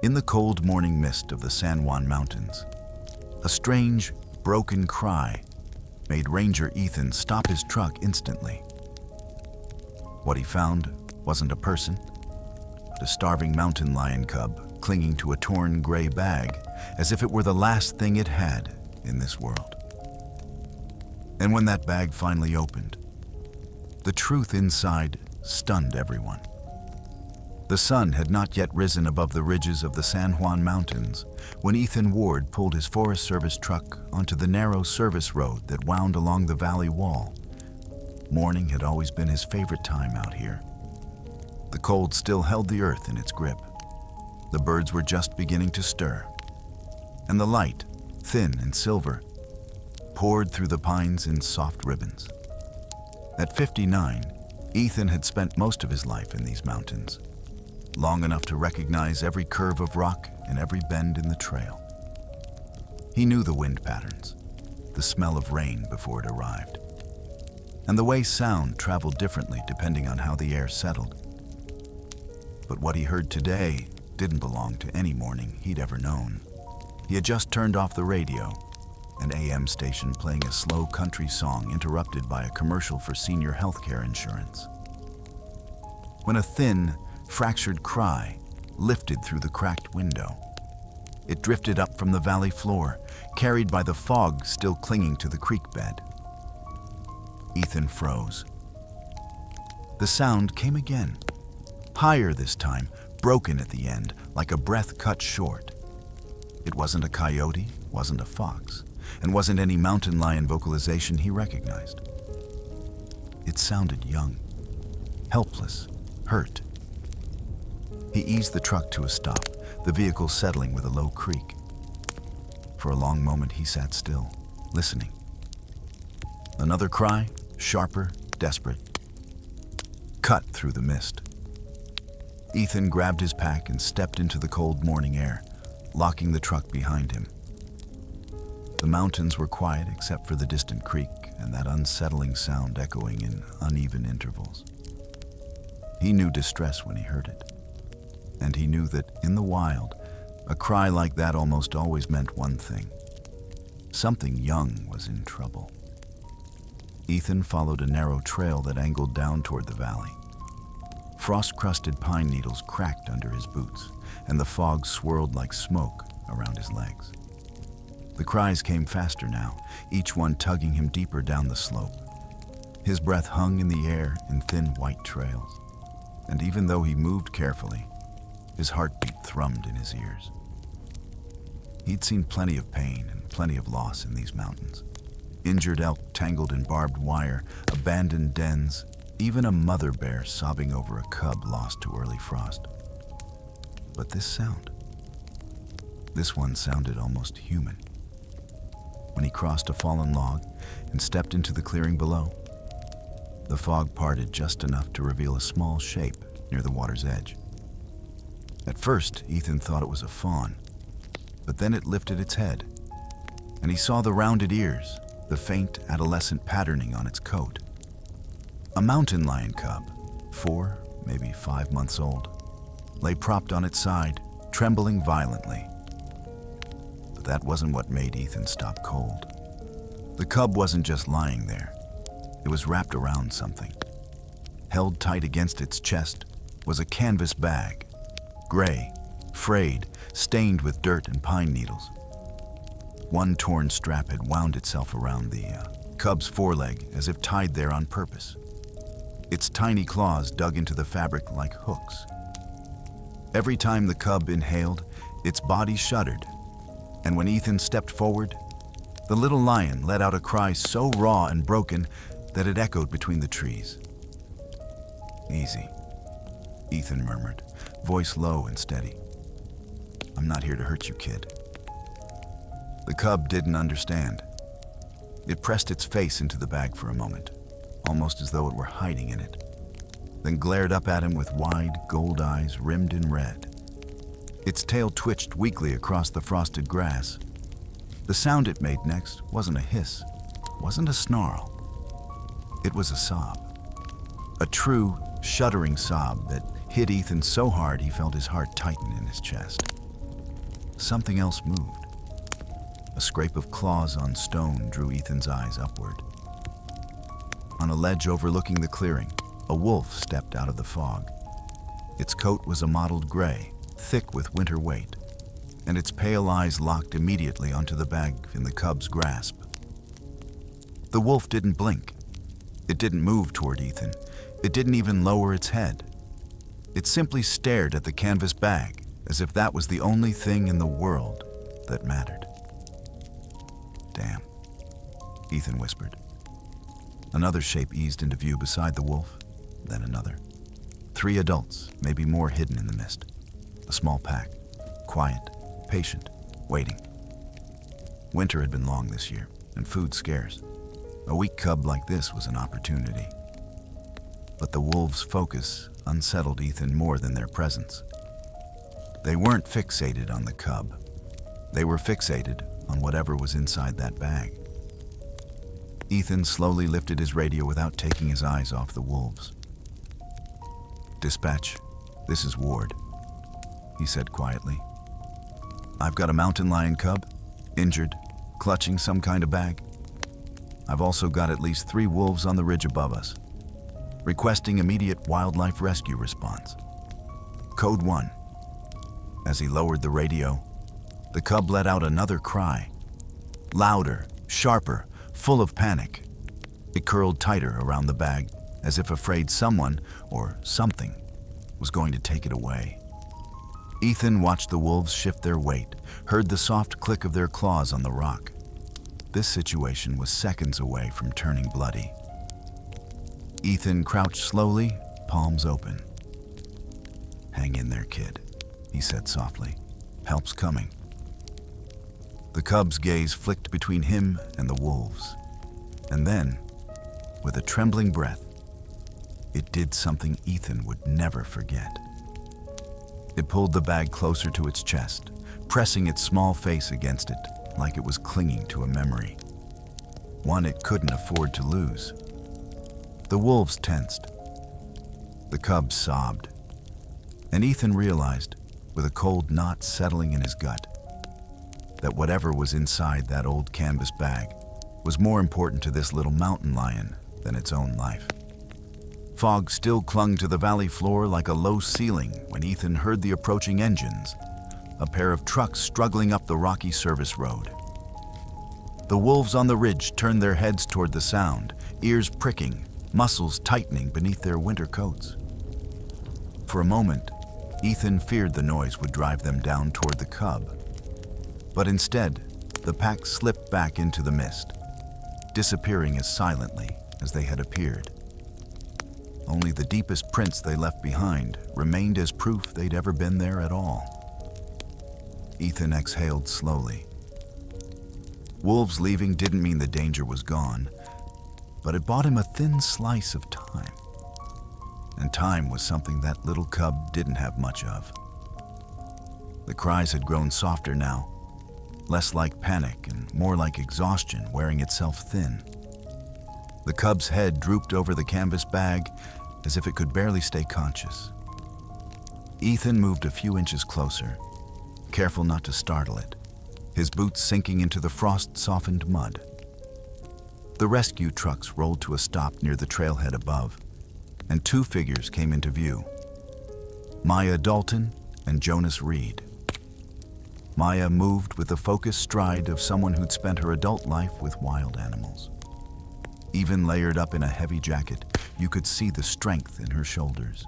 In the cold morning mist of the San Juan Mountains, a strange, broken cry made Ranger Ethan stop his truck instantly. What he found wasn't a person, but a starving mountain lion cub clinging to a torn gray bag as if it were the last thing it had in this world. And when that bag finally opened, the truth inside stunned everyone. The sun had not yet risen above the ridges of the San Juan Mountains when Ethan Ward pulled his Forest Service truck onto the narrow service road that wound along the valley wall. Morning had always been his favorite time out here. The cold still held the earth in its grip. The birds were just beginning to stir, and the light, thin and silver, poured through the pines in soft ribbons. At 59, Ethan had spent most of his life in these mountains, long enough to recognize every curve of rock and every bend in the trail. He knew the wind patterns, the smell of rain before it arrived, and the way sound traveled differently depending on how the air settled. But what he heard today didn't belong to any morning he'd ever known. He had just turned off the radio, an AM station playing a slow country song interrupted by a commercial for senior healthcare insurance, when a thin, fractured cry lifted through the cracked window. It drifted up from the valley floor, carried by the fog still clinging to the creek bed. Ethan froze. The sound came again, higher this time, broken at the end, like a breath cut short. It wasn't a coyote, wasn't a fox, and wasn't any mountain lion vocalization he recognized. It sounded young, helpless, hurt. He eased the truck to a stop, the vehicle settling with a low creak. For a long moment he sat still, listening. Another cry, sharper, desperate, cut through the mist. Ethan grabbed his pack and stepped into the cold morning air, locking the truck behind him. The mountains were quiet except for the distant creek and that unsettling sound echoing in uneven intervals. He knew distress when he heard it. And he knew that, in the wild, a cry like that almost always meant one thing. Something young was in trouble. Ethan followed a narrow trail that angled down toward the valley. Frost-crusted pine needles cracked under his boots, and the fog swirled like smoke around his legs. The cries came faster now, each one tugging him deeper down the slope. His breath hung in the air in thin white trails, and even though he moved carefully, his heartbeat thrummed in his ears. He'd seen plenty of pain and plenty of loss in these mountains. Injured elk tangled in barbed wire, abandoned dens, even a mother bear sobbing over a cub lost to early frost. But this one sounded almost human. When he crossed a fallen log and stepped into the clearing below, the fog parted just enough to reveal a small shape near the water's edge. At first, Ethan thought it was a fawn, but then it lifted its head, and he saw the rounded ears, the faint adolescent patterning on its coat. A mountain lion cub, 4, maybe 5 months old, lay propped on its side, trembling violently. But that wasn't what made Ethan stop cold. The cub wasn't just lying there. It was wrapped around something. Held tight against its chest was a canvas bag, gray, frayed, stained with dirt and pine needles. One torn strap had wound itself around the cub's foreleg as if tied there on purpose. Its tiny claws dug into the fabric like hooks. Every time the cub inhaled, its body shuddered, and when Ethan stepped forward, the little lion let out a cry so raw and broken that it echoed between the trees. "Easy," Ethan murmured, voice low and steady. "I'm not here to hurt you, kid." The cub didn't understand. It pressed its face into the bag for a moment, almost as though it were hiding in it, then glared up at him with wide, gold eyes rimmed in red. Its tail twitched weakly across the frosted grass. The sound it made next wasn't a hiss, wasn't a snarl. It was a sob. A true, shuddering sob that hit Ethan so hard he felt his heart tighten in his chest. something else moved. A scrape of claws on stone drew Ethan's eyes upward. On a ledge overlooking the clearing, a wolf stepped out of the fog. Its coat was a mottled gray, thick with winter weight, and its pale eyes locked immediately onto the bag in the cub's grasp. The wolf didn't blink. It didn't move toward Ethan. It didn't even lower its head. It simply stared at the canvas bag as if that was the only thing in the world that mattered. "Damn," Ethan whispered. Another shape eased into view beside the wolf, then another. 3 adults, maybe more, hidden in the mist. A small pack, quiet, patient, waiting. Winter had been long this year, and food scarce. A weak cub like this was an opportunity. But the wolves' focus unsettled Ethan more than their presence. They weren't fixated on the cub. They were fixated on whatever was inside that bag. Ethan slowly lifted his radio without taking his eyes off the wolves. "Dispatch, this is Ward," he said quietly. "I've got a mountain lion cub, injured, clutching some kind of bag. I've also got at least 3 wolves on the ridge above us. Requesting immediate wildlife rescue response. Code 1. As he lowered the radio, the cub let out another cry. Louder, sharper, full of panic. It curled tighter around the bag, as if afraid someone, or something, was going to take it away. Ethan watched the wolves shift their weight, heard the soft click of their claws on the rock. This situation was seconds away from turning bloody. Ethan crouched slowly, palms open. "Hang in there, kid," he said softly. "Help's coming." The cub's gaze flicked between him and the wolves. And then, with a trembling breath, it did something Ethan would never forget. It pulled the bag closer to its chest, pressing its small face against it like it was clinging to a memory, one it couldn't afford to lose. The wolves tensed. The cub sobbed. And Ethan realized, with a cold knot settling in his gut, that whatever was inside that old canvas bag was more important to this little mountain lion than its own life. Fog still clung to the valley floor like a low ceiling when Ethan heard the approaching engines, a pair of trucks struggling up the rocky service road. The wolves on the ridge turned their heads toward the sound, ears pricking, muscles tightening beneath their winter coats. For a moment, Ethan feared the noise would drive them down toward the cub. But instead, the pack slipped back into the mist, disappearing as silently as they had appeared. Only the deepest prints they left behind remained as proof they'd ever been there at all. Ethan exhaled slowly. Wolves leaving didn't mean the danger was gone, but it bought him a thin slice of time. And time was something that little cub didn't have much of. The cries had grown softer now, less like panic and more like exhaustion wearing itself thin. The cub's head drooped over the canvas bag as if it could barely stay conscious. Ethan moved a few inches closer, careful not to startle it, his boots sinking into the frost-softened mud. The rescue trucks rolled to a stop near the trailhead above, and 2 figures came into view: Maya Dalton and Jonas Reed. Maya moved with the focused stride of someone who'd spent her adult life with wild animals. Even layered up in a heavy jacket, you could see the strength in her shoulders.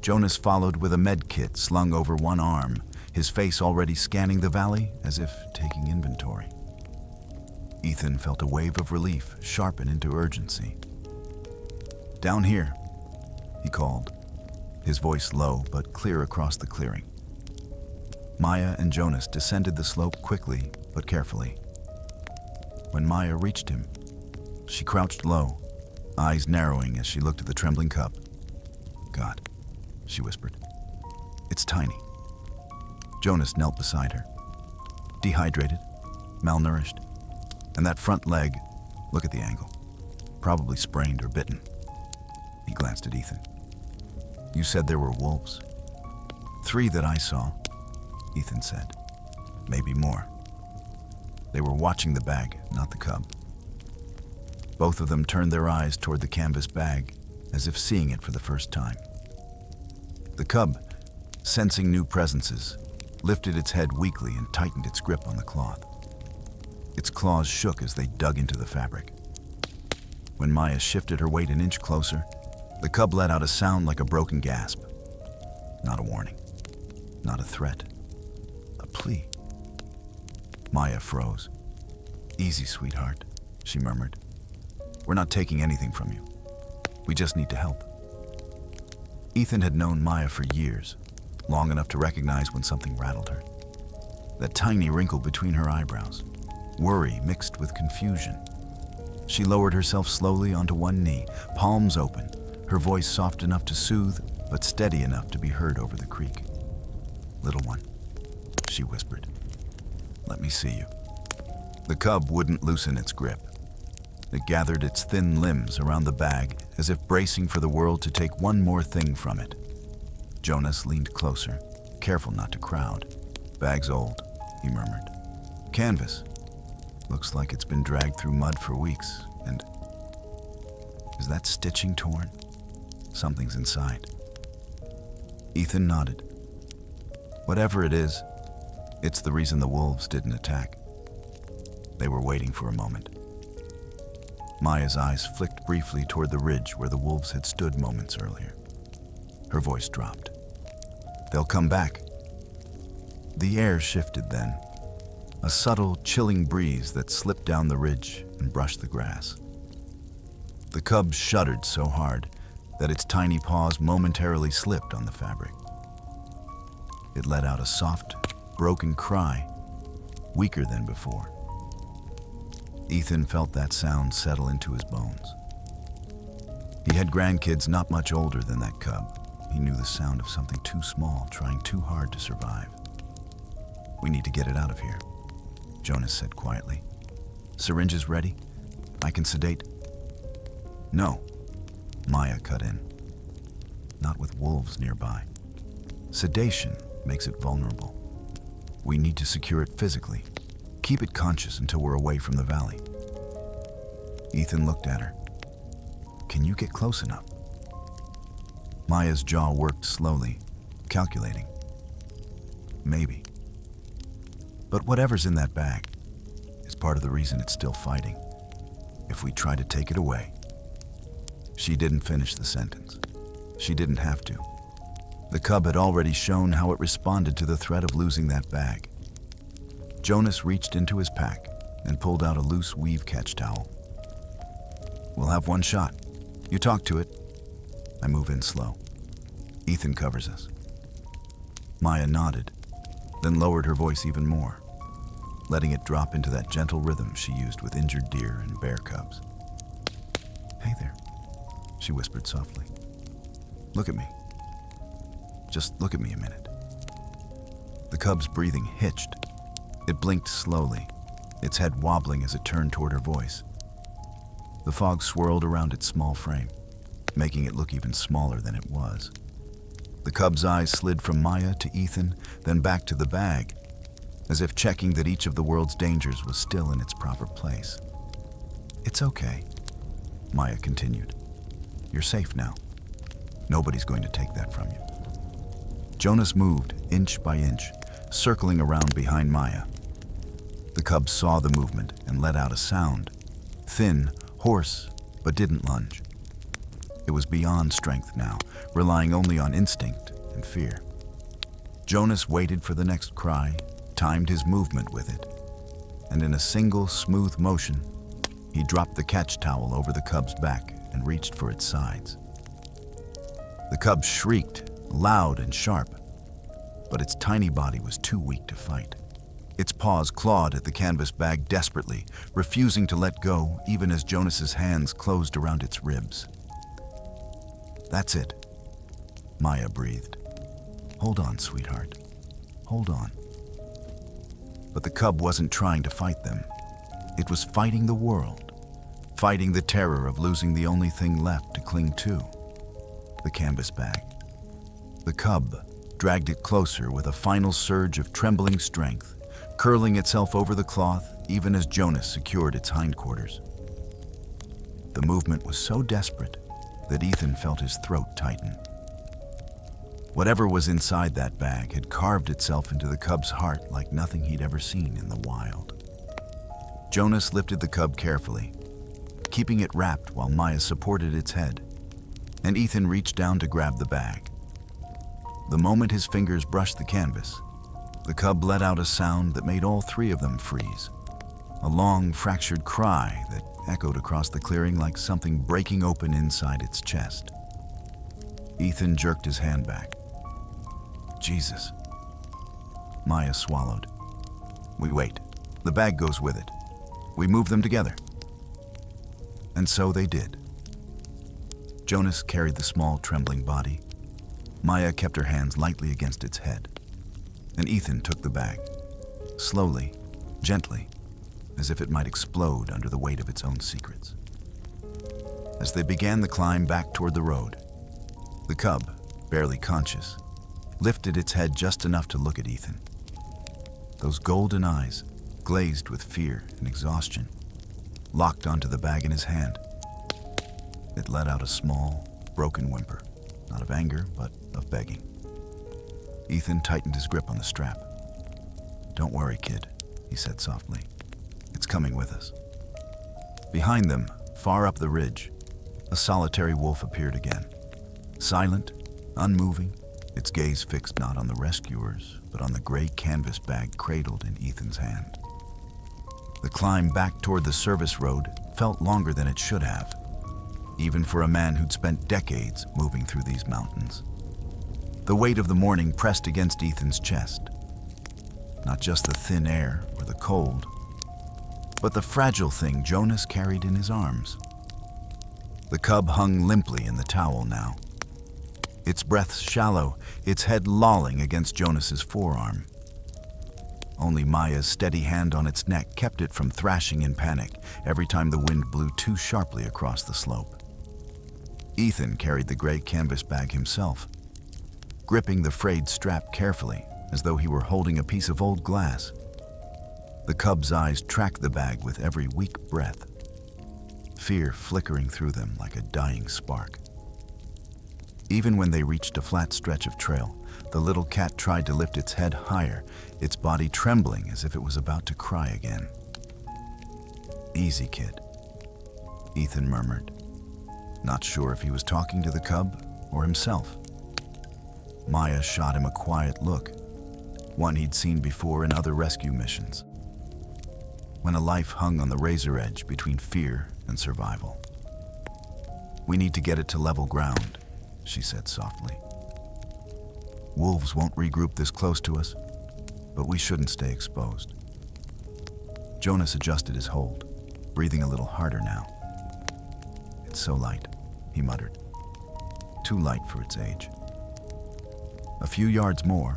Jonas followed with a med kit slung over one arm, his face already scanning the valley as if taking inventory. Ethan felt a wave of relief sharpen into urgency. "Down here," he called, his voice low but clear across the clearing. Maya and Jonas descended the slope quickly but carefully. When Maya reached him, she crouched low, eyes narrowing as she looked at the trembling cub. "God," she whispered. "It's tiny." Jonas knelt beside her. Dehydrated, malnourished, and that front leg, look at the angle, probably sprained or bitten. He glanced at Ethan. "You said there were wolves?" "3 that I saw," Ethan said. maybe more. They were watching the bag, not the cub. Both of them turned their eyes toward the canvas bag, as if seeing it for the first time. The cub, sensing new presences, lifted its head weakly and tightened its grip on the cloth. Its claws shook as they dug into the fabric. When Maya shifted her weight an inch closer, the cub let out a sound like a broken gasp. Not a warning, not a threat, a plea. Maya froze. "Easy, sweetheart," she murmured. "We're not taking anything from you. We just need to help." Ethan had known Maya for years, long enough to recognize when something rattled her. That tiny wrinkle between her eyebrows, worry mixed with confusion. She lowered herself slowly onto one knee, palms open, her voice soft enough to soothe, but steady enough to be heard over the creek. "Little one," she whispered, "let me see you." The cub wouldn't loosen its grip. It gathered its thin limbs around the bag as if bracing for the world to take one more thing from it. Jonas leaned closer, careful not to crowd. "Bag's old," he murmured. "Canvas. Looks like it's been dragged through mud for weeks, and... Is that stitching torn? Something's inside." Ethan nodded. "Whatever it is, it's the reason the wolves didn't attack." They were waiting for a moment. Maya's eyes flicked briefly toward the ridge where the wolves had stood moments earlier. Her voice dropped. "They'll come back." The air shifted then, a subtle, chilling breeze that slipped down the ridge and brushed the grass. The cub shuddered so hard that its tiny paws momentarily slipped on the fabric. It let out a soft, broken cry, weaker than before. Ethan felt that sound settle into his bones. He had grandkids not much older than that cub. He knew the sound of something too small, trying too hard to survive. "We need to get it out of here," Jonas said quietly. "Syringes ready? I can sedate." "No," Maya cut in. "Not with wolves nearby. Sedation makes it vulnerable. We need to secure it physically. Keep it conscious until we're away from the valley." Ethan looked at her. "Can you get close enough?" Maya's jaw worked slowly, calculating. "Maybe. But whatever's in that bag is part of the reason it's still fighting. If we try to take it away..." She didn't finish the sentence. She didn't have to. The cub had already shown how it responded to the threat of losing that bag. Jonas reached into his pack and pulled out a loose weave catch towel. "We'll have one shot. You talk to it." I move in slow. "Ethan covers us." Maya nodded, then lowered her voice even more, letting it drop into that gentle rhythm she used with injured deer and bear cubs. "Hey there," she whispered softly. "Look at me. Just look at me a minute." The cub's breathing hitched. It blinked slowly, its head wobbling as it turned toward her voice. The fog swirled around its small frame, making it look even smaller than it was. The cub's eyes slid from Maya to Ethan, then back to the bag, as if checking that each of the world's dangers was still in its proper place. "It's okay," Maya continued. "You're safe now. Nobody's going to take that from you." Jonas moved inch by inch, circling around behind Maya. The cub saw the movement and let out a sound, thin, hoarse, but didn't lunge. It was beyond strength now, relying only on instinct and fear. Jonas waited for the next cry, timed his movement with it, and in a single smooth motion, he dropped the catch towel over the cub's back and reached for its sides. The cub shrieked, loud and sharp, but its tiny body was too weak to fight. Its paws clawed at the canvas bag desperately, refusing to let go even as Jonas's hands closed around its ribs. "That's it," Maya breathed. "Hold on, sweetheart. Hold on." But the cub wasn't trying to fight them. It was fighting the world, fighting the terror of losing the only thing left to cling to, the canvas bag. The cub dragged it closer with a final surge of trembling strength, curling itself over the cloth even as Jonas secured its hindquarters. The movement was so desperate that Ethan felt his throat tighten. Whatever was inside that bag had carved itself into the cub's heart like nothing he'd ever seen in the wild. Jonas lifted the cub carefully, keeping it wrapped while Maya supported its head, and Ethan reached down to grab the bag. The moment his fingers brushed the canvas, the cub let out a sound that made all three of them freeze. A long, fractured cry that echoed across the clearing like something breaking open inside its chest. Ethan jerked his hand back. Jesus. Maya swallowed. We wait. The bag goes with it. We move them together. And so they did. Jonas carried the small, trembling body. Maya kept her hands lightly against its head. And Ethan took the bag, slowly, gently, as if it might explode under the weight of its own secrets. As they began the climb back toward the road, the cub, barely conscious, lifted its head just enough to look at Ethan. Those golden eyes, glazed with fear and exhaustion, locked onto the bag in his hand. It let out a small, broken whimper, not of anger, but of begging. Ethan tightened his grip on the strap. "Don't worry, kid," he said softly. "It's coming with us." Behind them, far up the ridge, a solitary wolf appeared again. Silent, unmoving, its gaze fixed not on the rescuers, but on the gray canvas bag cradled in Ethan's hand. The climb back toward the service road felt longer than it should have, even for a man who'd spent decades moving through these mountains. The weight of the morning pressed against Ethan's chest. Not just the thin air or the cold, but the fragile thing Jonas carried in his arms. The cub hung limply in the towel now, its breath shallow, its head lolling against Jonas's forearm. Only Maya's steady hand on its neck kept it from thrashing in panic every time the wind blew too sharply across the slope. Ethan carried the gray canvas bag himself, gripping the frayed strap carefully as though he were holding a piece of old glass. The cub's eyes tracked the bag with every weak breath, fear flickering through them like a dying spark. Even when they reached a flat stretch of trail, the little cat tried to lift its head higher, its body trembling as if it was about to cry again. "Easy, kid," Ethan murmured, not sure if he was talking to the cub or himself. Maya shot him a quiet look, one he'd seen before in other rescue missions, when a life hung on the razor edge between fear and survival. "We need to get it to level ground," she said softly. "Wolves won't regroup this close to us, but we shouldn't stay exposed." Jonas adjusted his hold, breathing a little harder now. "It's so light," he muttered. "Too light for its age." A few yards more,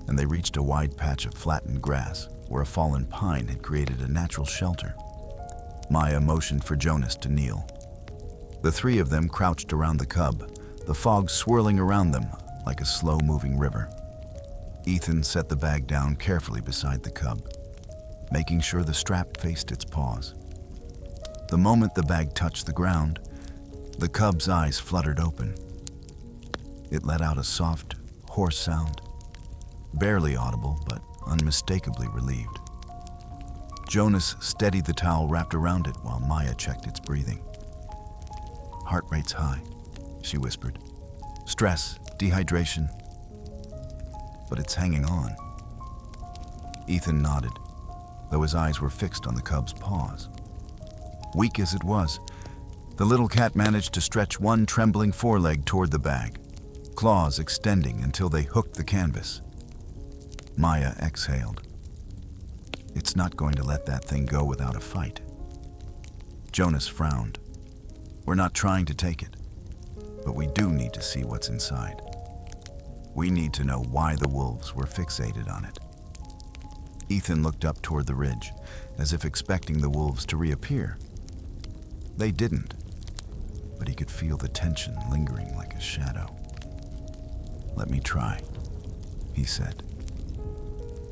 and they reached a wide patch of flattened grass where a fallen pine had created a natural shelter. Maya motioned for Jonas to kneel. The three of them crouched around the cub, the fog swirling around them like a slow-moving river. Ethan set the bag down carefully beside the cub, making sure the strap faced its paws. The moment the bag touched the ground, the cub's eyes fluttered open. It let out a soft, hoarse sound, barely audible but unmistakably relieved. Jonas steadied the towel wrapped around it while Maya checked its breathing. "Heart rate's high," she whispered. "Stress, dehydration, but it's hanging on." Ethan nodded, though his eyes were fixed on the cub's paws. Weak as it was, the little cat managed to stretch one trembling foreleg toward the bag, claws extending until they hooked the canvas. Maya exhaled. "It's not going to let that thing go without a fight." Jonas frowned. "We're not trying to take it, but we do need to see what's inside. We need to know why the wolves were fixated on it." Ethan looked up toward the ridge, as if expecting the wolves to reappear. They didn't, but he could feel the tension lingering like a shadow. "Let me try," he said.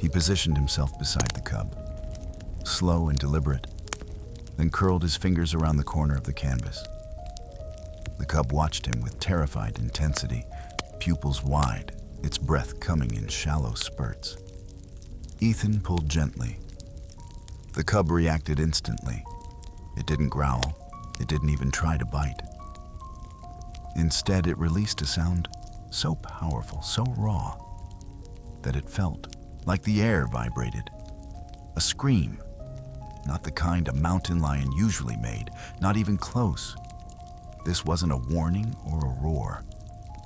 He positioned himself beside the cub, slow and deliberate, then curled his fingers around the corner of the canvas. The cub watched him with terrified intensity, pupils wide, its breath coming in shallow spurts. Ethan pulled gently. The cub reacted instantly. It didn't growl. It didn't even try to bite. Instead, it released a sound so powerful, so raw, that it felt like the air vibrated. A scream, not the kind a mountain lion usually made, not even close. This wasn't a warning or a roar.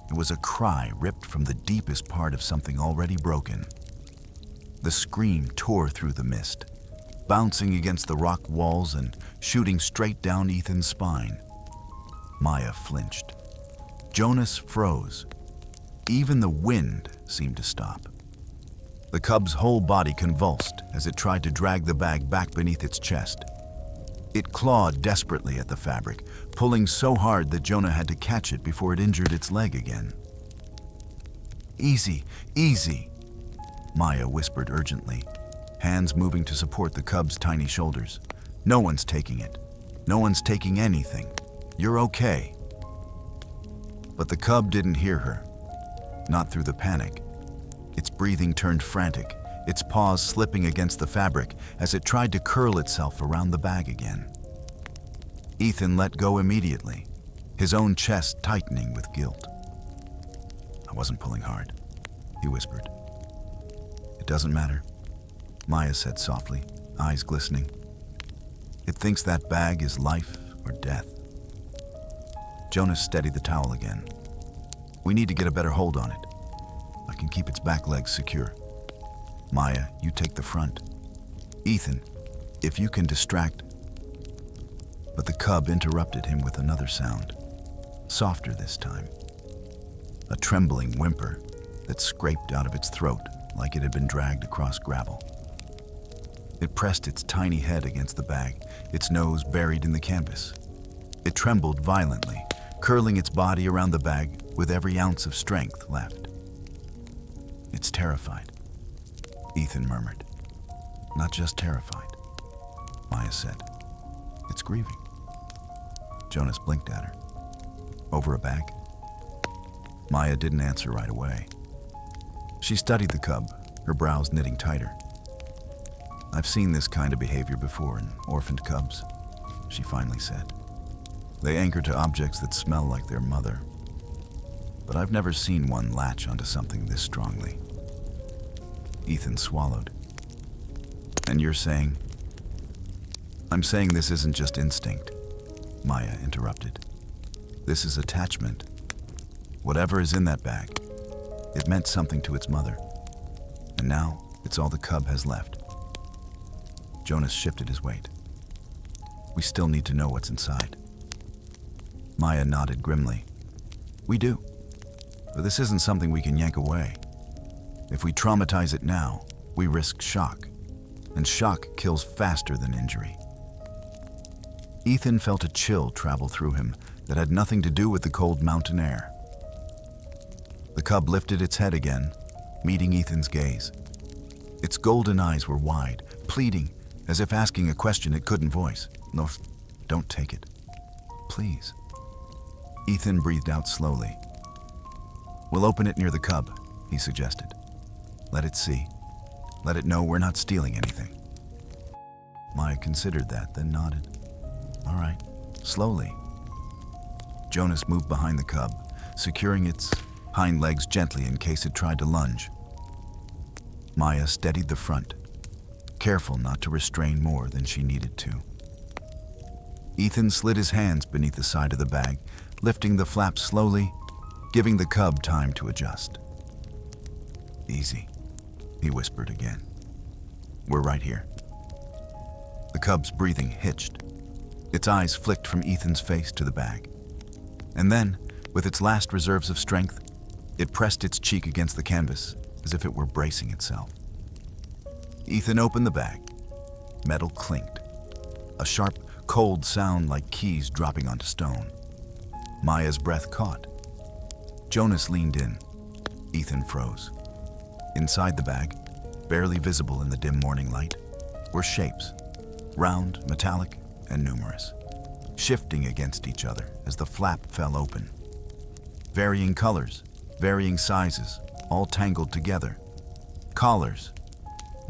It was a cry ripped from the deepest part of something already broken. The scream tore through the mist, bouncing against the rock walls and shooting straight down Ethan's spine. Maya flinched. Jonas froze. Even the wind seemed to stop. The cub's whole body convulsed as it tried to drag the bag back beneath its chest. It clawed desperately at the fabric, pulling so hard that Jonah had to catch it before it injured its leg again. "Easy, easy," Maya whispered urgently, hands moving to support the cub's tiny shoulders. "No one's taking it. No one's taking anything. You're okay." But the cub didn't hear her, not through the panic. Its breathing turned frantic, its paws slipping against the fabric as it tried to curl itself around the bag again. Ethan let go immediately, his own chest tightening with guilt. "I wasn't pulling hard," he whispered. "It doesn't matter," Maya said softly, eyes glistening. "It thinks that bag is life or death." Jonas steadied the towel again. "We need to get a better hold on it. I can keep its back legs secure. Maya, you take the front. Ethan, if you can distract..." But the cub interrupted him with another sound, softer this time. A trembling whimper that scraped out of its throat like it had been dragged across gravel. It pressed its tiny head against the bag, its nose buried in the canvas. It trembled violently, curling its body around the bag with every ounce of strength left. "It's terrified," Ethan murmured. "Not just terrified," Maya said. "It's grieving." Jonas blinked at her. "Over a bag?" Maya didn't answer right away. She studied the cub, her brows knitting tighter. "I've seen this kind of behavior before in orphaned cubs," she finally said. "They anchor to objects that smell like their mother. But I've never seen one latch onto something this strongly." Ethan swallowed. "And you're saying..." "I'm saying this isn't just instinct," Maya interrupted. "This is attachment. Whatever is in that bag, it meant something to its mother. And now, it's all the cub has left." Jonas shifted his weight. "We still need to know what's inside." Maya nodded grimly. "We do. But this isn't something we can yank away. If we traumatize it now, we risk shock. And shock kills faster than injury." Ethan felt a chill travel through him that had nothing to do with the cold mountain air. The cub lifted its head again, meeting Ethan's gaze. Its golden eyes were wide, pleading, as if asking a question it couldn't voice. "No, don't take it. Please." Ethan breathed out slowly. "We'll open it near the cub," he suggested. "Let it see. Let it know we're not stealing anything." Maya considered that, then nodded. "All right, slowly." Jonas moved behind the cub, securing its hind legs gently in case it tried to lunge. Maya steadied the front, careful not to restrain more than she needed to. Ethan slid his hands beneath the side of the bag, lifting the flap slowly, giving the cub time to adjust. "Easy," he whispered again. "We're right here." The cub's breathing hitched. Its eyes flicked from Ethan's face to the bag. And then, with its last reserves of strength, it pressed its cheek against the canvas as if it were bracing itself. Ethan opened the bag. Metal clinked. A sharp, cold sound like keys dropping onto stone. Maya's breath caught. Jonas leaned in. Ethan froze. Inside the bag, barely visible in the dim morning light, were shapes, round, metallic, and numerous, shifting against each other as the flap fell open. Varying colors, varying sizes, all tangled together. Collars,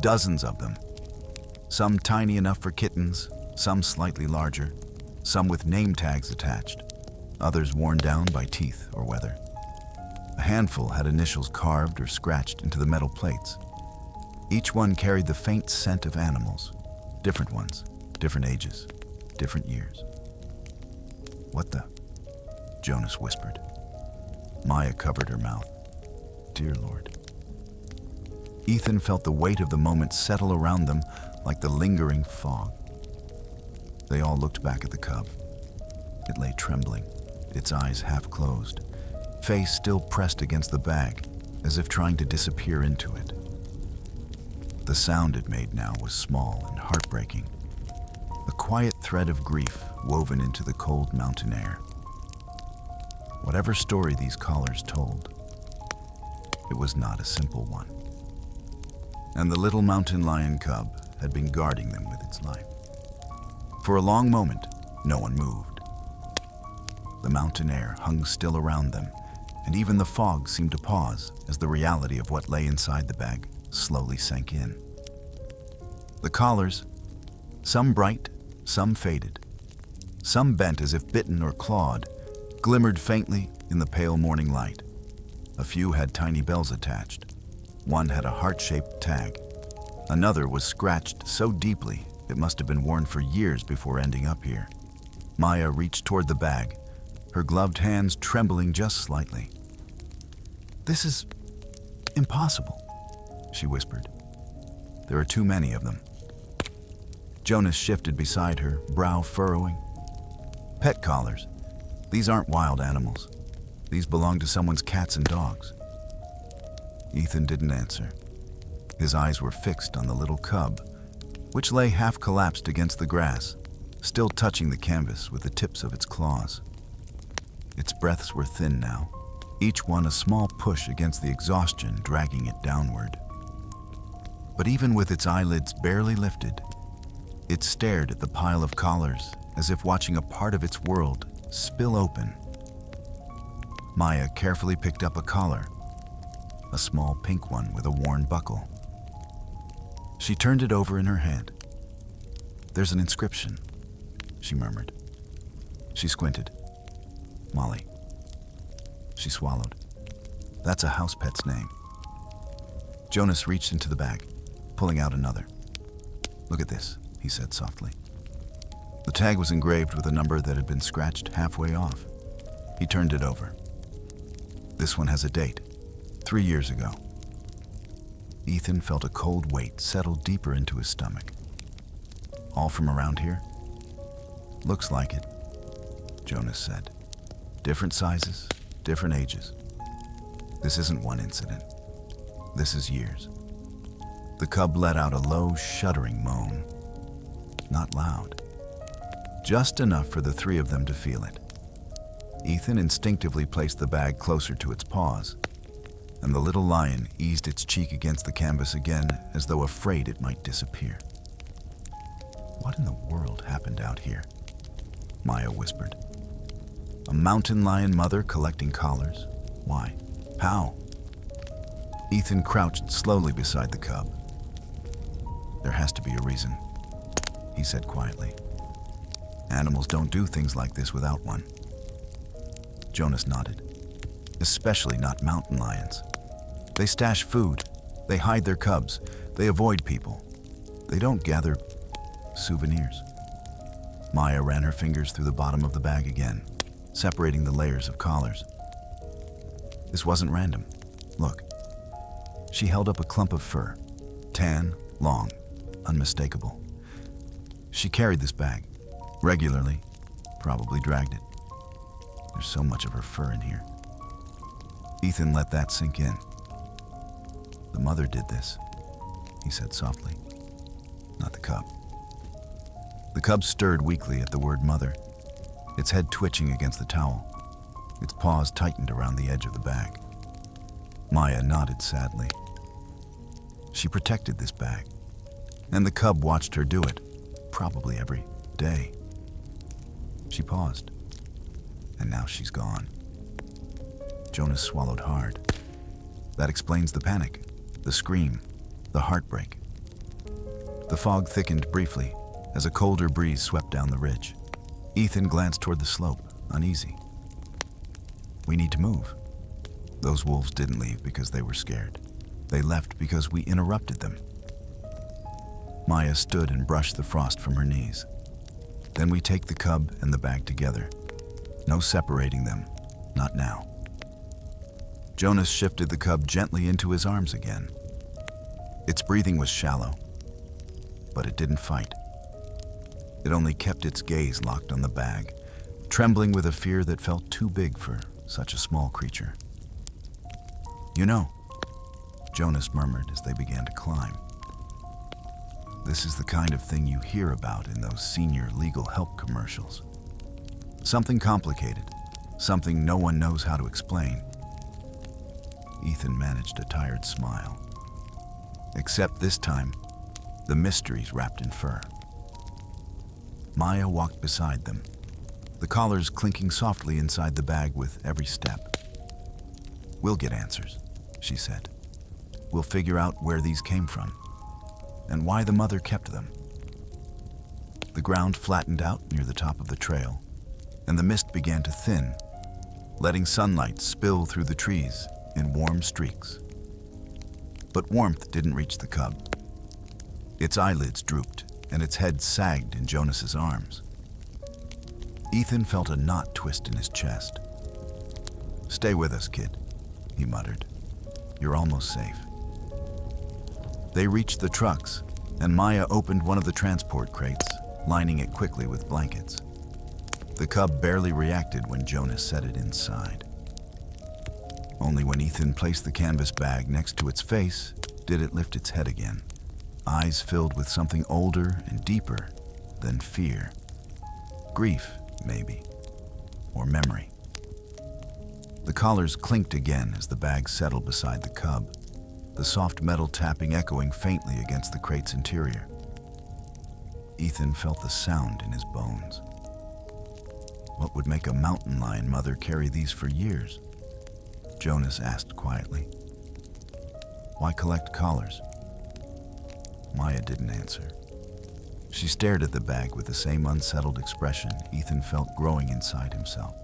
dozens of them. Some tiny enough for kittens, some slightly larger, some with name tags attached, others worn down by teeth or weather. A handful had initials carved or scratched into the metal plates. Each one carried the faint scent of animals, different ones, different ages, different years. "What the?" Jonas whispered. Maya covered her mouth. Dear Lord. Ethan felt the weight of the moment settle around them like the lingering fog. They all looked back at the cub. It lay trembling, its eyes half closed, face still pressed against the bag, as if trying to disappear into it. The sound it made now was small and heartbreaking, a quiet thread of grief woven into the cold mountain air. Whatever story these callers told, it was not a simple one. And the little mountain lion cub had been guarding them with its life. For a long moment, no one moved. The mountain air hung still around them, and even the fog seemed to pause as the reality of what lay inside the bag slowly sank in. The collars, some bright, some faded, some bent as if bitten or clawed, glimmered faintly in the pale morning light. A few had tiny bells attached. One had a heart-shaped tag. Another was scratched so deeply it must have been worn for years before ending up here. Maya reached toward the bag, her gloved hands trembling just slightly. "This is impossible," she whispered. "There are too many of them." Jonas shifted beside her, brow furrowing. "Pet collars. These aren't wild animals. These belong to someone's cats and dogs." Ethan didn't answer. His eyes were fixed on the little cub, which lay half collapsed against the grass, still touching the canvas with the tips of its claws. Its breaths were thin now, each one a small push against the exhaustion dragging it downward. But even with its eyelids barely lifted, it stared at the pile of collars as if watching a part of its world spill open. Maya carefully picked up a collar, a small pink one with a worn buckle. She turned it over in her hand. "There's an inscription," she murmured. She squinted. "Molly." She swallowed. "That's a house pet's name." Jonas reached into the bag, pulling out another. "Look at this," he said softly. The tag was engraved with a number that had been scratched halfway off. He turned it over. "This one has a date, 3 years ago." Ethan felt a cold weight settle deeper into his stomach. "All from around here?" "Looks like it," Jonas said. "Different sizes, different ages. This isn't one incident. This is years." The cub let out a low, shuddering moan. Not loud. Just enough for the three of them to feel it. Ethan instinctively placed the bag closer to its paws, and the little lion eased its cheek against the canvas again as though afraid it might disappear. "What in the world happened out here?" Maya whispered. "A mountain lion mother collecting collars? Why? How?" Ethan crouched slowly beside the cub. "There has to be a reason," he said quietly. "Animals don't do things like this without one." Jonas nodded. "Especially not mountain lions. They stash food, they hide their cubs, they avoid people. They don't gather souvenirs." Maya ran her fingers through the bottom of the bag again, separating the layers of collars. "This wasn't random. Look." She held up a clump of fur, tan, long, unmistakable. She carried this bag regularly, probably dragged it. There's so much of her fur in here. Ethan let that sink in. "The mother did this," he said softly. "Not the cub." The cub stirred weakly at the word mother, its head twitching against the towel. Its paws tightened around the edge of the bag. Maya nodded sadly. She protected this bag, and the cub watched her do it, probably every day. She paused, and now she's gone. Jonas swallowed hard. That explains the panic, the scream, the heartbreak. The fog thickened briefly as a colder breeze swept down the ridge. Ethan glanced toward the slope, uneasy. We need to move. Those wolves didn't leave because they were scared. They left because we interrupted them. Maya stood and brushed the frost from her knees. Then we take the cub and the bag together. No separating them, not now. Jonas shifted the cub gently into his arms again. Its breathing was shallow, but it didn't fight. It only kept its gaze locked on the bag, trembling with a fear that felt too big for such a small creature. You know, Jonas murmured as they began to climb. This is the kind of thing you hear about in those senior legal help commercials. Something complicated, something no one knows how to explain. Ethan managed a tired smile. Except this time, the mystery's wrapped in fur. Maya walked beside them, the collars clinking softly inside the bag with every step. We'll get answers, she said. We'll figure out where these came from and why the mother kept them. The ground flattened out near the top of the trail, and the mist began to thin, letting sunlight spill through the trees in warm streaks. But warmth didn't reach the cub. Its eyelids drooped, and its head sagged in Jonas's arms. Ethan felt a knot twist in his chest. "Stay with us, kid," he muttered. "You're almost safe." They reached the trucks, and Maya opened one of the transport crates, lining it quickly with blankets. The cub barely reacted when Jonas set it inside. Only when Ethan placed the canvas bag next to its face did it lift its head again, eyes filled with something older and deeper than fear. Grief, maybe, or memory. The collars clinked again as the bag settled beside the cub, the soft metal tapping echoing faintly against the crate's interior. Ethan felt the sound in his bones. What would make a mountain lion mother carry these for years? Jonas asked quietly. Why collect collars? Maya didn't answer. She stared at the bag with the same unsettled expression Ethan felt growing inside himself.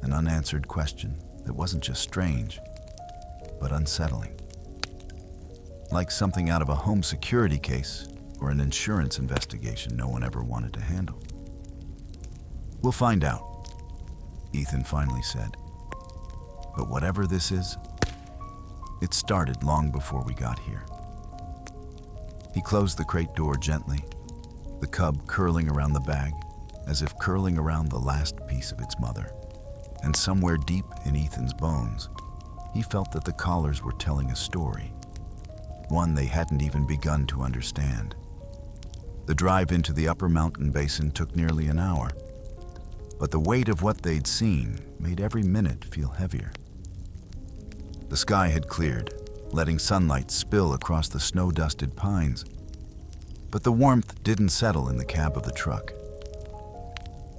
An unanswered question that wasn't just strange, but unsettling. Like something out of a home security case or an insurance investigation no one ever wanted to handle. "We'll find out," Ethan finally said. "But whatever this is, it started long before we got here." He closed the crate door gently, the cub curling around the bag, as if curling around the last piece of its mother. And somewhere deep in Ethan's bones, he felt that the collars were telling a story, one they hadn't even begun to understand. The drive into the upper mountain basin took nearly an hour, but the weight of what they'd seen made every minute feel heavier. The sky had cleared, letting sunlight spill across the snow-dusted pines, but the warmth didn't settle in the cab of the truck.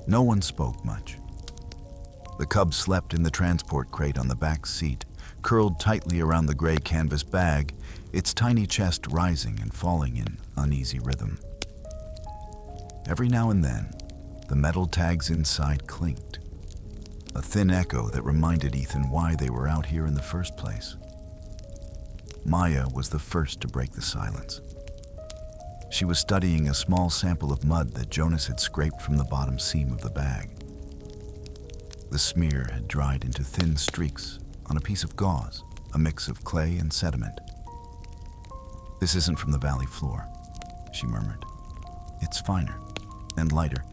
No one spoke much. The cub slept in the transport crate on the back seat, curled tightly around the gray canvas bag, its tiny chest rising and falling in uneasy rhythm. Every now and then, the metal tags inside clinked, a thin echo that reminded Ethan why they were out here in the first place. Maya was the first to break the silence. She was studying a small sample of mud that Jonas had scraped from the bottom seam of the bag. The smear had dried into thin streaks on a piece of gauze, a mix of clay and sediment. "This isn't from the valley floor," she murmured. "It's finer and lighter.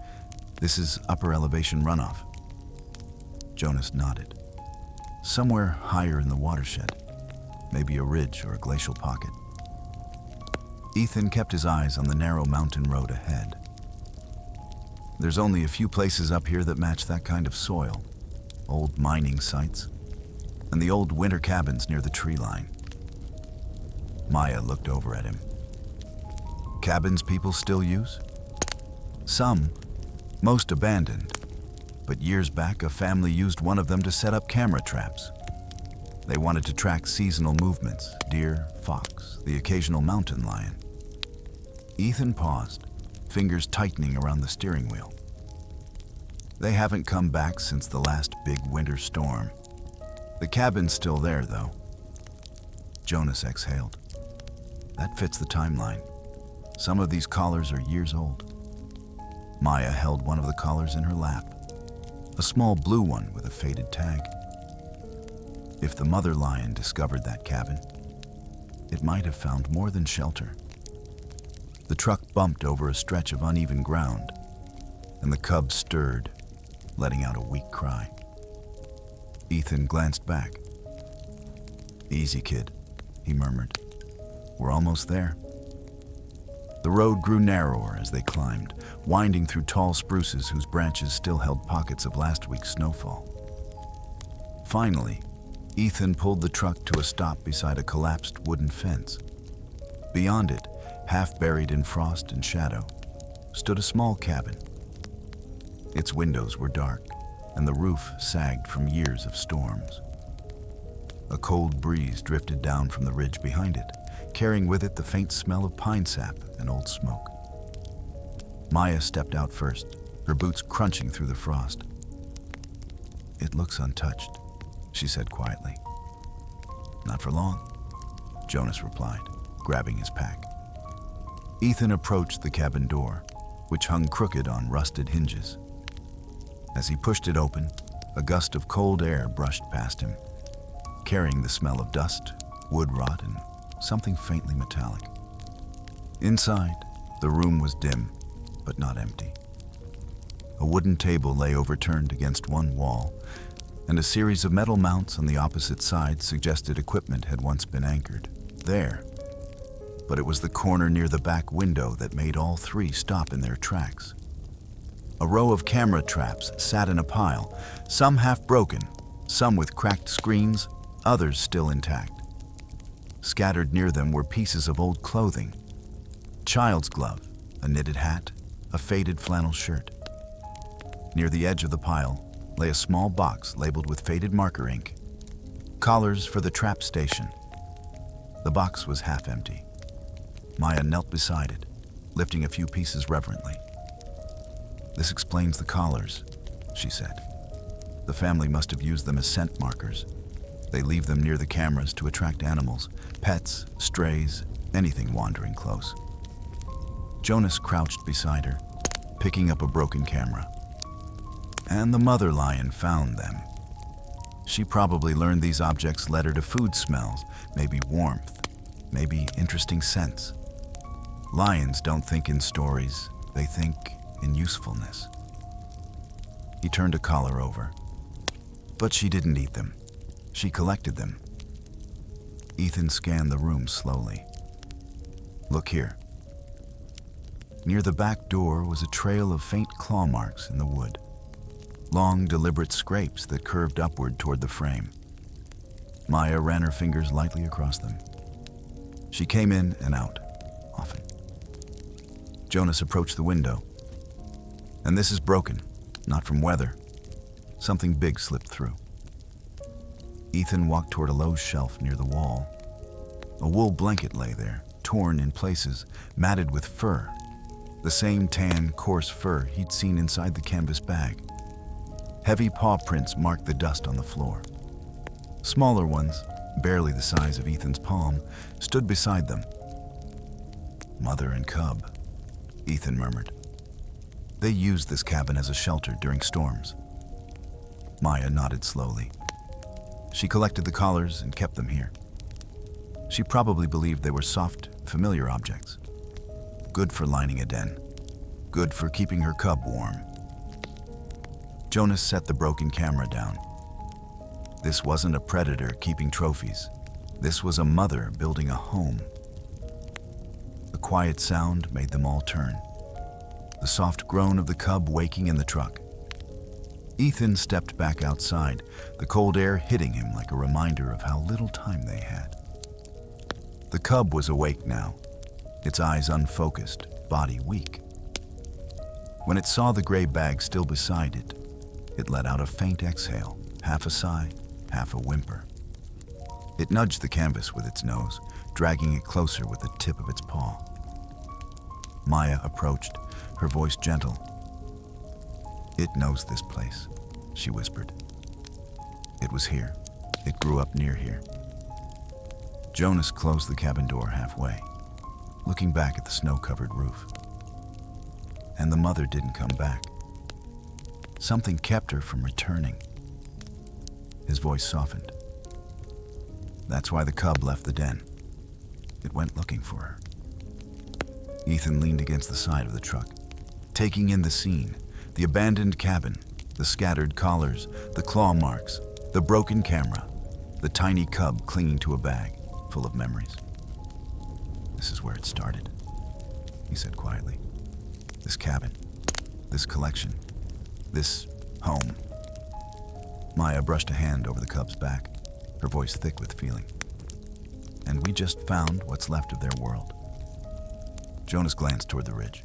This is upper elevation runoff." Jonas nodded. "Somewhere higher in the watershed, maybe a ridge or a glacial pocket." Ethan kept his eyes on the narrow mountain road ahead. There's only a few places up here that match that kind of soil, old mining sites, and the old winter cabins near the tree line. Maya looked over at him. Cabins people still use? Some, most abandoned. But years back, a family used one of them to set up camera traps. They wanted to track seasonal movements, deer, fox, the occasional mountain lion. Ethan paused, fingers tightening around the steering wheel. They haven't come back since the last big winter storm. The cabin's still there, though. Jonas exhaled. That fits the timeline. Some of these collars are years old. Maya held one of the collars in her lap, a small blue one with a faded tag. If the mother lion discovered that cabin, it might have found more than shelter. The truck bumped over a stretch of uneven ground, and the cub stirred, letting out a weak cry. Ethan glanced back. "Easy, kid," he murmured. "We're almost there." The road grew narrower as they climbed, winding through tall spruces whose branches still held pockets of last week's snowfall. Finally, Ethan pulled the truck to a stop beside a collapsed wooden fence. Beyond it, half buried in frost and shadow, stood a small cabin. Its windows were dark, and the roof sagged from years of storms. A cold breeze drifted down from the ridge behind it, carrying with it the faint smell of pine sap and old smoke. Maya stepped out first, her boots crunching through the frost. "It looks untouched," she said quietly. "Not for long," Jonas replied, grabbing his pack. Ethan approached the cabin door, which hung crooked on rusted hinges. As he pushed it open, a gust of cold air brushed past him, carrying the smell of dust, wood rot, and something faintly metallic. Inside, the room was dim, but not empty. A wooden table lay overturned against one wall, and a series of metal mounts on the opposite side suggested equipment had once been anchored there. But it was the corner near the back window that made all three stop in their tracks. A row of camera traps sat in a pile, some half broken, some with cracked screens, others still intact. Scattered near them were pieces of old clothing: child's glove, a knitted hat, a faded flannel shirt. Near the edge of the pile lay a small box labeled with faded marker ink: collars for the trap station. The box was half empty. Maya knelt beside it, lifting a few pieces reverently. "This explains the collars," she said. "The family must have used them as scent markers. They leave them near the cameras to attract animals, pets, strays, anything wandering close." Jonas crouched beside her, picking up a broken camera. "And the mother lion found them. She probably learned these objects led her to food smells, maybe warmth, maybe interesting scents. Lions don't think in stories, they think in usefulness." He turned a collar over. "But she didn't eat them. She collected them." Ethan scanned the room slowly. "Look here." Near the back door was a trail of faint claw marks in the wood. Long, deliberate scrapes that curved upward toward the frame. Maya ran her fingers lightly across them. She came in and out, often. Jonas approached the window. "And this is broken, not from weather. Something big slipped through." Ethan walked toward a low shelf near the wall. A wool blanket lay there, torn in places, matted with fur. The same tan, coarse fur he'd seen inside the canvas bag. Heavy paw prints marked the dust on the floor. Smaller ones, barely the size of Ethan's palm, stood beside them. "Mother and cub," Ethan murmured. "They used this cabin as a shelter during storms." Maya nodded slowly. She collected the collars and kept them here. She probably believed they were soft, familiar objects. Good for lining a den. Good for keeping her cub warm. Jonas set the broken camera down. This wasn't a predator keeping trophies. This was a mother building a home. A quiet sound made them all turn. The soft groan of the cub waking in the truck. Ethan stepped back outside, the cold air hitting him like a reminder of how little time they had. The cub was awake now, its eyes unfocused, body weak. When it saw the gray bag still beside it, it let out a faint exhale, half a sigh, half a whimper. It nudged the canvas with its nose, dragging it closer with the tip of its paw. Maya approached, her voice gentle. "It knows this place," she whispered. "It was here. It grew up near here." Jonas closed the cabin door halfway, looking back at the snow-covered roof. And the mother didn't come back. Something kept her from returning. His voice softened. "That's why the cub left the den. It went looking for her." Ethan leaned against the side of the truck, taking in the scene, the abandoned cabin, the scattered collars, the claw marks, the broken camera, the tiny cub clinging to a bag full of memories. "This is where it started," he said quietly. "This cabin, this collection, this home." Maya brushed a hand over the cub's back, her voice thick with feeling. "And we just found what's left of their world." Jonas glanced toward the ridge.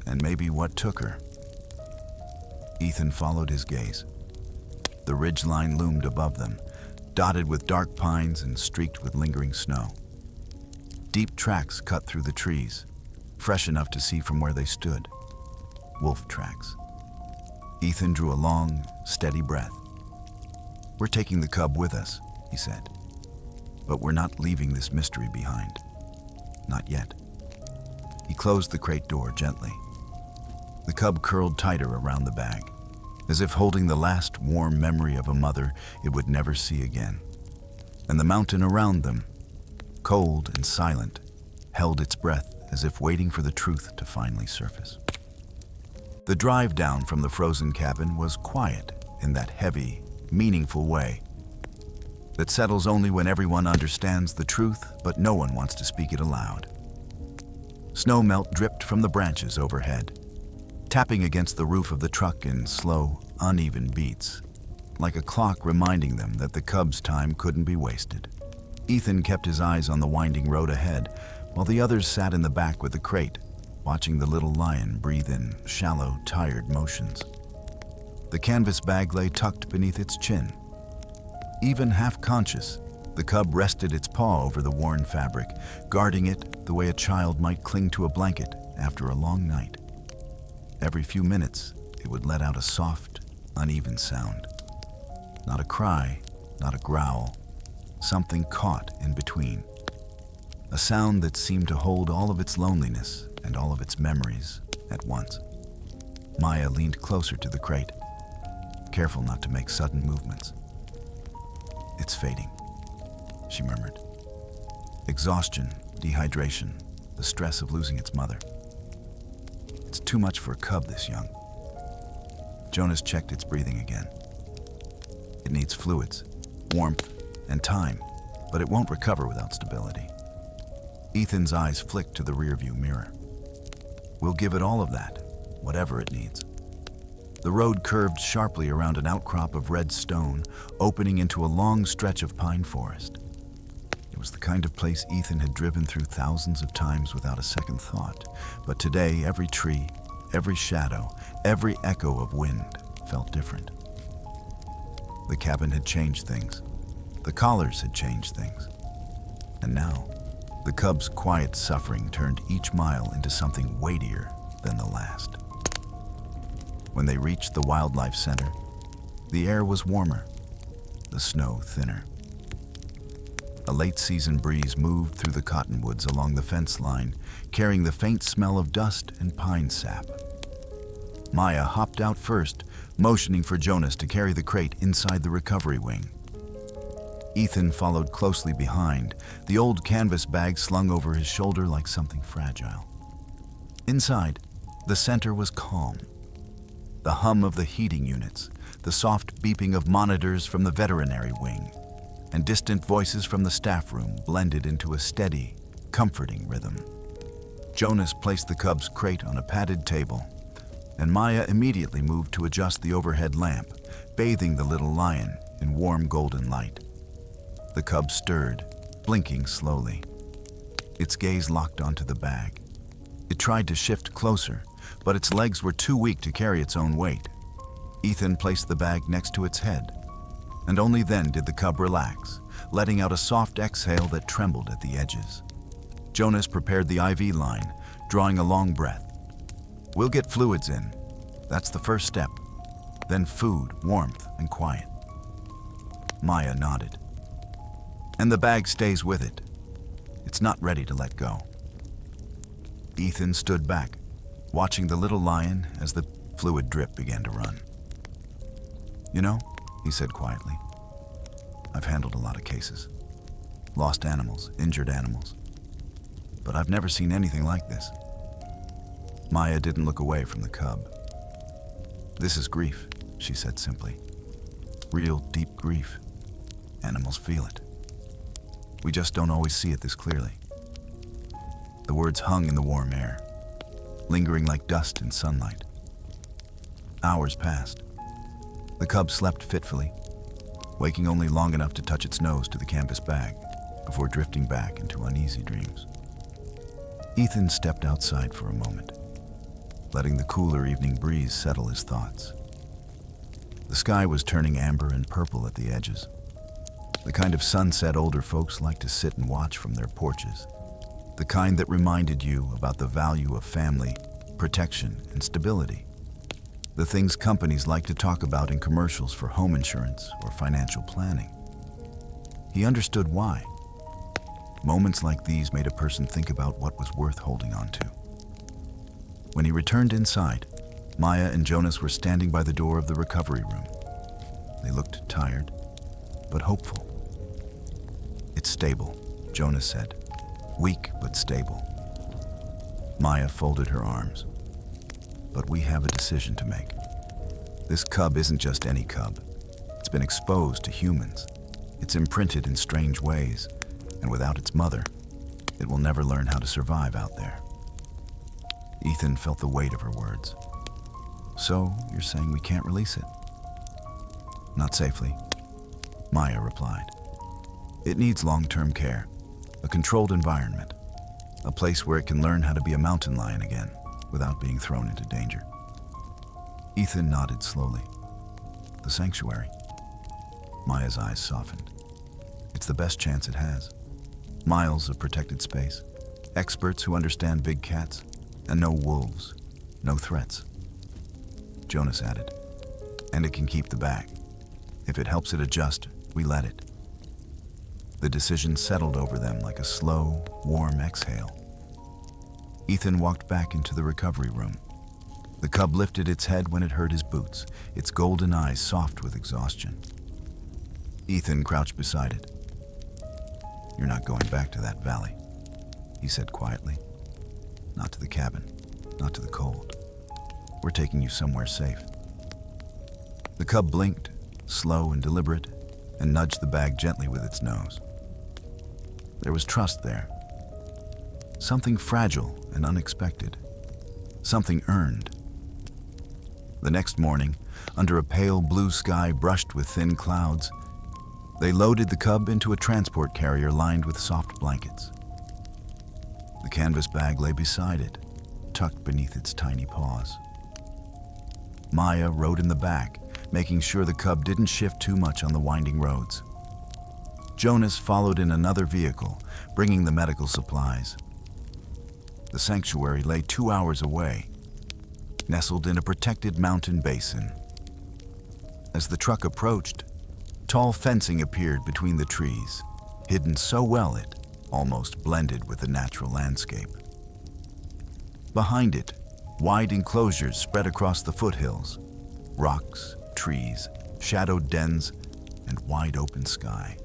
"And maybe what took her." Ethan followed his gaze. The ridgeline loomed above them, dotted with dark pines and streaked with lingering snow. Deep tracks cut through the trees, fresh enough to see from where they stood. Wolf tracks. Ethan drew a long, steady breath. "We're taking the cub with us," he said. "But we're not leaving this mystery behind. Not yet." He closed the crate door gently. The cub curled tighter around the bag, as if holding the last warm memory of a mother it would never see again. And the mountain around them, cold and silent, held its breath as if waiting for the truth to finally surface. The drive down from the frozen cabin was quiet in that heavy, meaningful way that settles only when everyone understands the truth, but no one wants to speak it aloud. Snow melt dripped from the branches overhead, tapping against the roof of the truck in slow, uneven beats, like a clock reminding them that the cub's time couldn't be wasted. Ethan kept his eyes on the winding road ahead, while the others sat in the back with the crate, watching the little lion breathe in shallow, tired motions. The canvas bag lay tucked beneath its chin. Even half-conscious, the cub rested its paw over the worn fabric, guarding it the way a child might cling to a blanket after a long night. Every few minutes, it would let out a soft, uneven sound. Not a cry, not a growl, something caught in between. A sound that seemed to hold all of its loneliness and all of its memories at once. Maya leaned closer to the crate, careful not to make sudden movements. "It's fading," she murmured. "Exhaustion, dehydration, the stress of losing its mother. It's too much for a cub this young." Jonas checked its breathing again. "It needs fluids, warmth, and time, but it won't recover without stability." Ethan's eyes flicked to the rearview mirror. "We'll give it all of that, whatever it needs." The road curved sharply around an outcrop of red stone, opening into a long stretch of pine forest. It was the kind of place Ethan had driven through thousands of times without a second thought, but today every tree, every shadow, every echo of wind felt different. The cabin had changed things. The collars had changed things. And now, the cub's quiet suffering turned each mile into something weightier than the last. When they reached the wildlife center, the air was warmer, the snow thinner. A late-season breeze moved through the cottonwoods along the fence line, carrying the faint smell of dust and pine sap. Maya hopped out first, motioning for Jonas to carry the crate inside the recovery wing. Ethan followed closely behind, the old canvas bag slung over his shoulder like something fragile. Inside, the center was calm. The hum of the heating units, the soft beeping of monitors from the veterinary wing, and distant voices from the staff room blended into a steady, comforting rhythm. Jonas placed the cub's crate on a padded table, and Maya immediately moved to adjust the overhead lamp, bathing the little lion in warm golden light. The cub stirred, blinking slowly. Its gaze locked onto the bag. It tried to shift closer, but its legs were too weak to carry its own weight. Ethan placed the bag next to its head, and only then did the cub relax, letting out a soft exhale that trembled at the edges. Jonas prepared the IV line, drawing a long breath. "We'll get fluids in. That's the first step. Then food, warmth, and quiet." Maya nodded. "And the bag stays with it. It's not ready to let go." Ethan stood back, watching the little lion as the fluid drip began to run. "You know," he said quietly, "I've handled a lot of cases. Lost animals, injured animals. But I've never seen anything like this." Maya didn't look away from the cub. "This is grief," she said simply. "Real, deep grief. Animals feel it. We just don't always see it this clearly." The words hung in the warm air, lingering like dust in sunlight. Hours passed. The cub slept fitfully, waking only long enough to touch its nose to the canvas bag before drifting back into uneasy dreams. Ethan stepped outside for a moment, letting the cooler evening breeze settle his thoughts. The sky was turning amber and purple at the edges, the kind of sunset older folks like to sit and watch from their porches, the kind that reminded you about the value of family, protection, and stability, the things companies like to talk about in commercials for home insurance or financial planning. He understood why. Moments like these made a person think about what was worth holding on to. When he returned inside, Maya and Jonas were standing by the door of the recovery room. They looked tired, but hopeful. "It's stable," Jonas said. "Weak, but stable." Maya folded her arms. "But we have a decision to make. This cub isn't just any cub. It's been exposed to humans. It's imprinted in strange ways, and without its mother, it will never learn how to survive out there." Ethan felt the weight of her words. "So, you're saying we can't release it?" "Not safely," Maya replied. "It needs long-term care, a controlled environment, a place where it can learn how to be a mountain lion again without being thrown into danger." Ethan nodded slowly. "The sanctuary." Maya's eyes softened. "It's the best chance it has. Miles of protected space, experts who understand big cats, and no wolves, no threats." Jonas added, "And it can keep the bag. If it helps it adjust, we let it." The decision settled over them like a slow, warm exhale. Ethan walked back into the recovery room. The cub lifted its head when it heard his boots, its golden eyes soft with exhaustion. Ethan crouched beside it. "You're not going back to that valley," he said quietly. "Not to the cabin, not to the cold. We're taking you somewhere safe." The cub blinked, slow and deliberate, and nudged the bag gently with its nose. There was trust there. Something fragile and unexpected. Something earned. The next morning, under a pale blue sky brushed with thin clouds, they loaded the cub into a transport carrier lined with soft blankets. The canvas bag lay beside it, tucked beneath its tiny paws. Maya rode in the back, making sure the cub didn't shift too much on the winding roads. Jonas followed in another vehicle, bringing the medical supplies. The sanctuary lay 2 hours away, nestled in a protected mountain basin. As the truck approached, tall fencing appeared between the trees, hidden so well it almost blended with the natural landscape. Behind it, wide enclosures spread across the foothills, rocks, trees, shadowed dens, and wide open sky.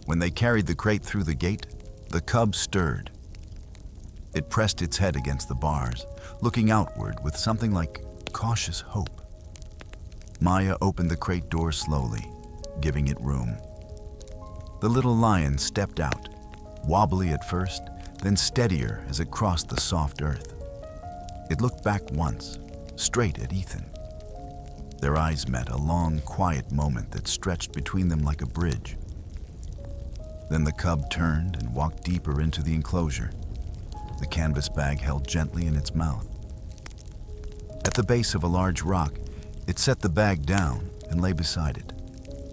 When they carried the crate through the gate, the cub stirred. It pressed its head against the bars, looking outward with something like cautious hope. Maya opened the crate door slowly, giving it room. The little lion stepped out, wobbly at first, then steadier as it crossed the soft earth. It looked back once, straight at Ethan. Their eyes met, a long, quiet moment that stretched between them like a bridge. Then the cub turned and walked deeper into the enclosure, the canvas bag held gently in its mouth. At the base of a large rock, it set the bag down and lay beside it,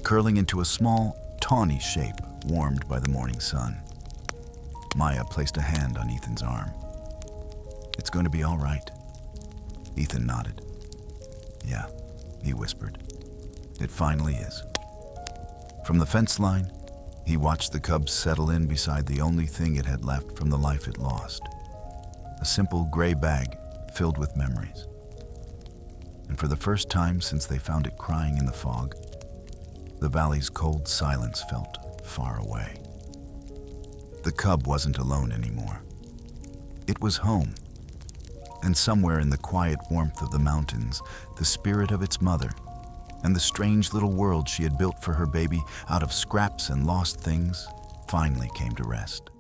curling into a small, tawny shape warmed by the morning sun. Maya placed a hand on Ethan's arm. "It's going to be all right." Ethan nodded. "Yeah," he whispered. "It finally is." From the fence line, he watched the cub settle in beside the only thing it had left from the life it lost. A simple gray bag filled with memories. And for the first time since they found it crying in the fog, the valley's cold silence felt far away. The cub wasn't alone anymore. It was home. And somewhere in the quiet warmth of the mountains, the spirit of its mother and the strange little world she had built for her baby out of scraps and lost things finally came to rest.